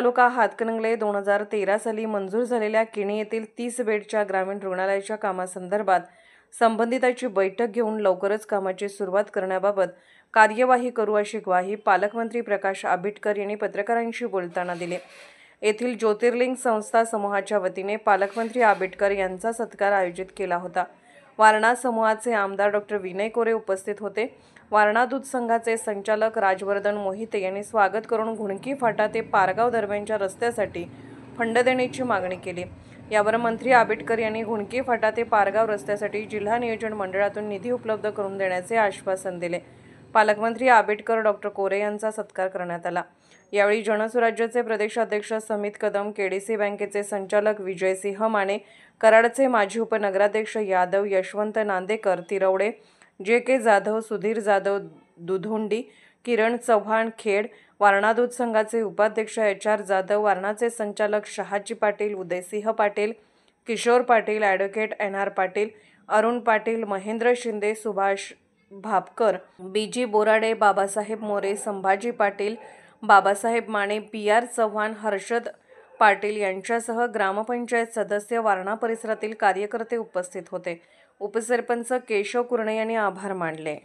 तालुका हातकणंगले 2013 साली मंजूर झालेल्या किणी येथील 30 बेडच्या ग्रामीण रुग्णालयाच्या कामासंदर्भात संबंधितांची बैठक घेऊन लवकरच कामाची सुरुवात करण्याबाबत कार्यवाही करू अशी ग्वाही पालकमंत्री प्रकाश आंबेडकर यांनी पत्रकारांशी बोलताना दिली। येथील ज्योतिर्लिंग संस्था समूहाच्या वतीने पालकमंत्री आंबेडकर यांचा सत्कार आयोजित केला होता। वारणा समूहाचे आमदार डॉ. विनय कोरे उपस्थित होते। वारणा दूध संघाचे संचालक राजवर्धन मोहिते यांनी स्वागत करून घुणकी फाटा ते पारगाव दरम्यानच्या रस्त्यासाठी फंड देण्याची मागणी केली। यावर मंत्री आंबेडकर यांनी घुणकी फाटा ते पारगाव रस्त्यासाठी जिल्हा नियोजन मंडळातून निधी उपलब्ध करून देण्याचे आश्वासन दिले। पालकमंत्री आंबेडकर डॉ. कोरे यांचा सत्कार करण्यात आला। यावेळी जनसुराज्याचे प्रदेशाध्यक्ष समित कदम, केडीसी बँकेचे संचालक विजयसिंह माने, कराडचे माजी उपनगराध्यक्ष यादव, यशवंत नांदेकर, तिरवडे, जे.के. जाधव, सुधीर जाधव, दुधोंडी, किरण चव्हाण, खेड, वारणा दूध संघाचे उपाध्यक्ष एच.आर. जाधव, वारणाचे संचालक Shahaji Patil, Udaysinh Patil, Kishor Patil, advocate N R. Patil, Arun Patil, Mahendra Shinde, Subhash Bhapkar, B G. Borade, Babasaheb More, Sambhaji Patil, Babasaheb Mane, P R. Chavan, Harshad Patil यांच्यासह ग्रामपंचायत सदस्य, वारणा परिसरातील कार्यकर्ते उपस्थित होते। उपसरपंच केशव कुरणे यांनी आभार मानले।